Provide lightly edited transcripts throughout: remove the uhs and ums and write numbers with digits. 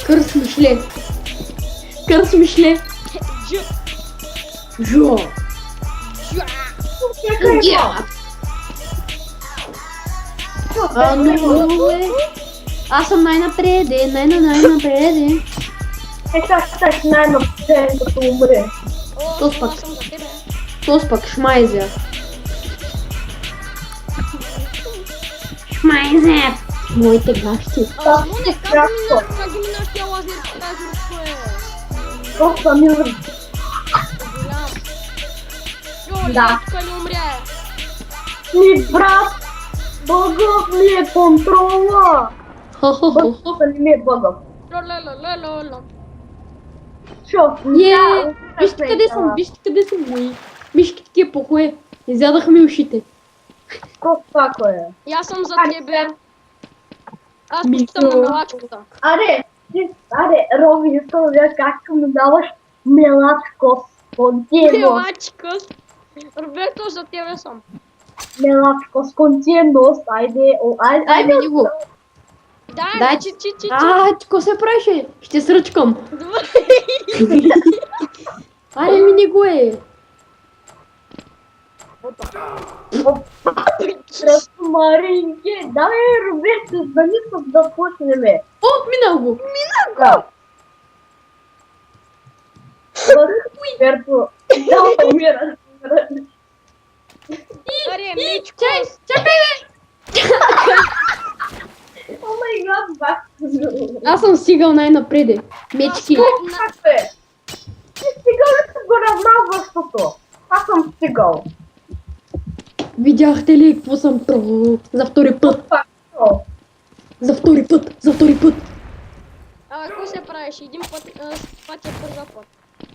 Кърс мишле. Кърс мишле. Жо. Ну, аз съм най-напреде, най-напреде. Как най-напред, като умре? Тос пак шмайзер. Шмайзер. Моите гащи. Моне, как ги минаш тия лазер, тази ръчко е? Просто ми умре. Голям. Йо, Да. тук ли умря? Ми брат, бъгъв ми е контрола. Хо-хо-хо-хо. Бъгъв ми е бъгъв. Ло-ло-ло-ло-ло. Шо, Вижте къде съм, мои. Мишките ти е похуе. Изядаха ми ушите. Какво това е? И аз съм за тебе. Аз Мишо. почитам на мелачката. Аре, Роби, искам да видя как му даваш мелачко с контиено. Мелачкос. Роберто, за тебе съм. Мелачко с контиено. Айде, Дай ми го. Дай, Дай, чи. какво се правеше? Ще сръчкам. Добре. Айде ми не го е. Маринке, дай, Роберто, да не съм да почнем. О, минал го. Да. Роберто, да умира. Аре, мечко. Чакай бе. О май гад, бак. Аз съм стигал най-напреде. Мечки. Как е? Ти стигал ли си го равнаващото? Аз съм стигал. Видяхте ли какво съм тръгнал? За втори път. За втори път. Какво се правиш? Един път, пътя първа път.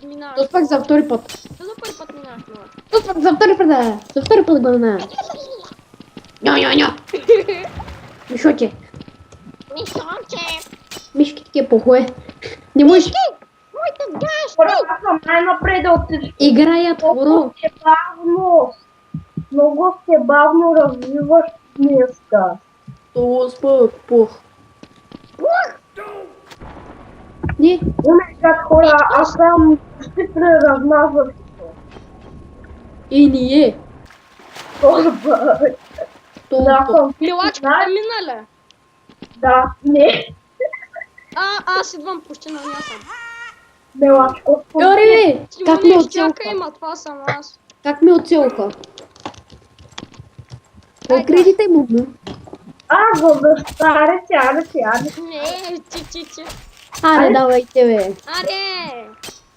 Минаваш. То пак за втори път. За първи път минаваш, мила. То пак за втори път, да. За втори път го на. Ньо. Мишоче. Мишките ти е похуе. Не можеш. Моите гащи! Аз съм най-напред от всички. Играят хоро. Много се бавно развиваш днеска. То спък, пух. Не. Как хора, аз съм ще преравнаващото. И ние. Торба. То Да, съм. Милачката мина ли? Да, не. Аз идвам почти на място. Мелачко. Йори, как ми Чакай, оцелка? има, това съм аз. Как ми оцелка? Покридите му. Го да аре. Не, ти. Аре, давайте бе.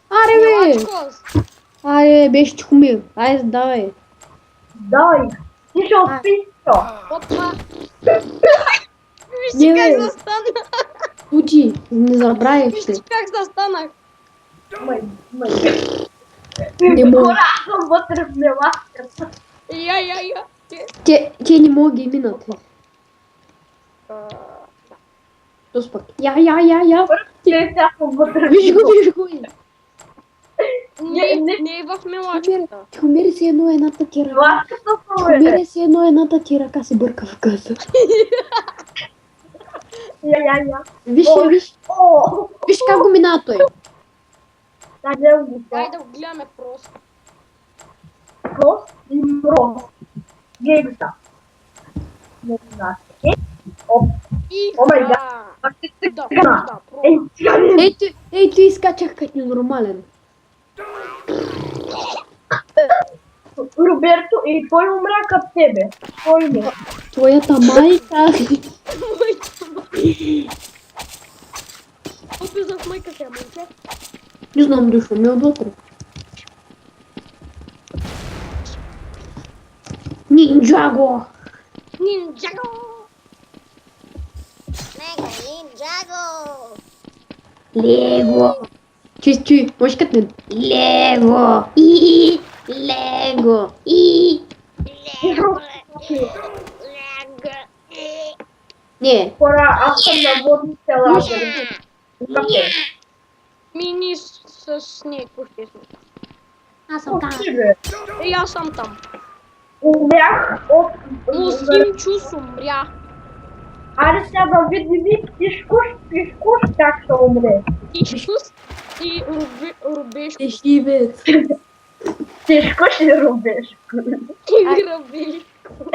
Аре, Бе. милачкос. Аре, беше чумир. Айде, давай. Дай. Ти ще отписто. Опа. Не, Виж как бе. застана. Учи, не забравяй Виж се. как застанах. Май. Не мога. Хора, аз съм вътре в мелачката. Я. Те не могат ги минат. То спък. Я. Тя съм вътре. Виж го. Не в милачката. Умери си едната ти ръка. Мелачката съм Умери си едната ти ръка се бърка в къса. Я. Виж, О! виж как го мина той. Дай да го гледаме просто. Прост и мроз. Геймста. Не знам. И О май гад. Да, Цигана. пробвай. Ей, цигани. Ей, ти изкачах като ненормален. Роберто, и кой умря като тебе? Кой не? Твоята майка. Опи за майка се, момче. Не знам, дошъл ми отвътре. Нинджаго! Нинджаго! Лего! Чуй, можеш като мен? Лего! Лего! Не. Хора, аз съм на водните лагери. Мини с снег, естествено. Аз съм там. И аз съм там. Умрях от... Лосим чус умря. Аре сега да видим и пишкуш как ще умре. Тишкус и рубешко. Ти шивец. Тишкуш и рубешко. И рубешко.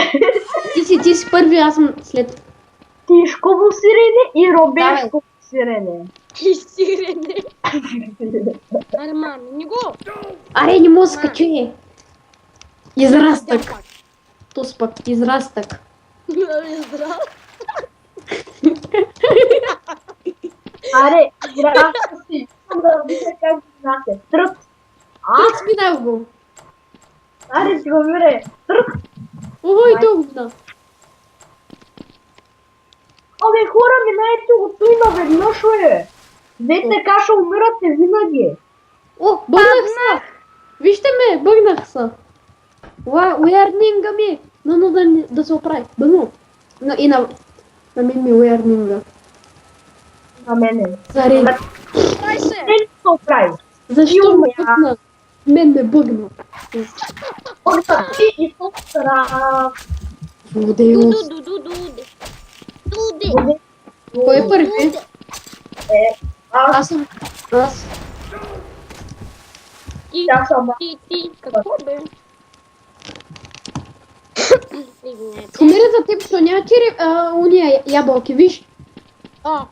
Ти си първи, аз съм след... Тишково сирене и робешко сирене. И сирене. Арман, не го. Аре, не мога да се качи. Израстък. Тус пък, израстък. Здрав. Аре, грашка си. Искам да видя как го знаете. Тръп. Аз минах го. Аре, си го мире. Тръп. Ой, толкова. Абе, хора, минайте го той наведнъж, е. Вие така ще умирате винаги. О, бъгнах се. Вижте ме, бъгнах се. Уярнинга ми. Но да се оправи. Бъгно. И на мен ми уярнинга. На мене. Заре. Дай се. Не ли се оправи? Защо ме бъгна? Мен ме бъгна. Орта ти и то сра. Злодеус. Дуде. Кой е първи? Аз Аз съм. Аз. тя съм. Ти, какво бе? Извинете. Умира за теб, що няма ти уния ябълки, виж. А,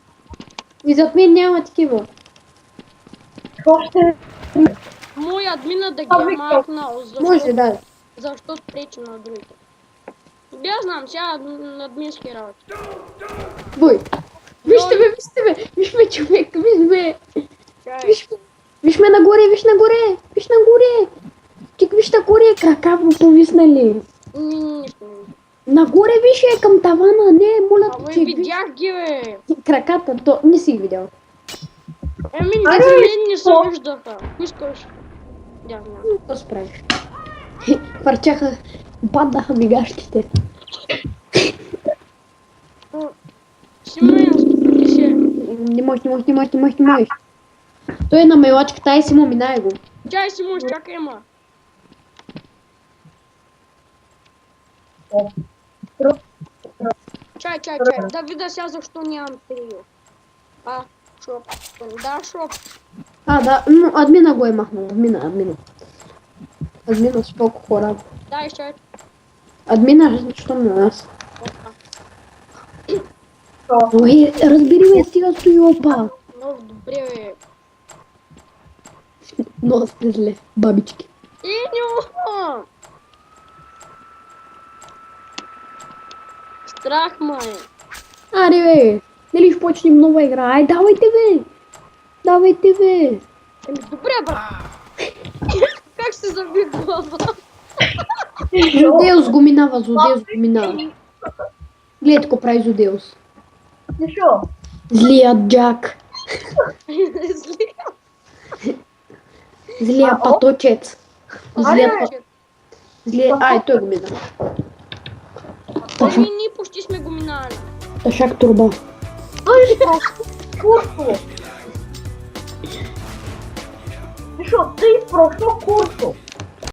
И зад мен няма такива. Какво ще... мой админа да ги Ами, е махнал, Може, да. защото пречи на другите. Я знам, сега на админски работи. Бой. Вижте ме. Виж ме, човек, виж ме. Чай. Виж ме нагоре. Виж нагоре. Тик, виж нагоре, крака му повиснали. Нищо не виждам. Нагоре виж е към тавана, не, моля Абе, те, че видях ги, бе. краката, то не си ги видял. Еми, Аре, за мен не се какво? виждаха. Ако искаш. Я знам. Какво справиш? Хвърчаха, паднаха мигащите. Симеон, стопи се. Не можеш. Той е на мелачката, ай си му минай го. Чай, Симон, чакай, ма. Чай, да видя сега защо нямам трио. Шоп. Да, шоп. Да, но админа го е махнал, админа. Админа споко хора. Дай, чай. Админа, защо на нас? Опа. Ой, разбери ме, стига стои опа. Много добре, бе. Много сте зле, бабички. Иньо! Страх ме е. Аре бе, дали ще почнем нова игра? Ай, давайте бе. Еми, добре, брат. Как се заби глава? Злодеус го минава. Гледай какво прави Злодеус. Защо? Злият Джак. Злият паточец. Ай, той го мина. Ами, ние почти сме го минали. Ташак турба. Ай, просто курсо. Защо? Ти просто курсо.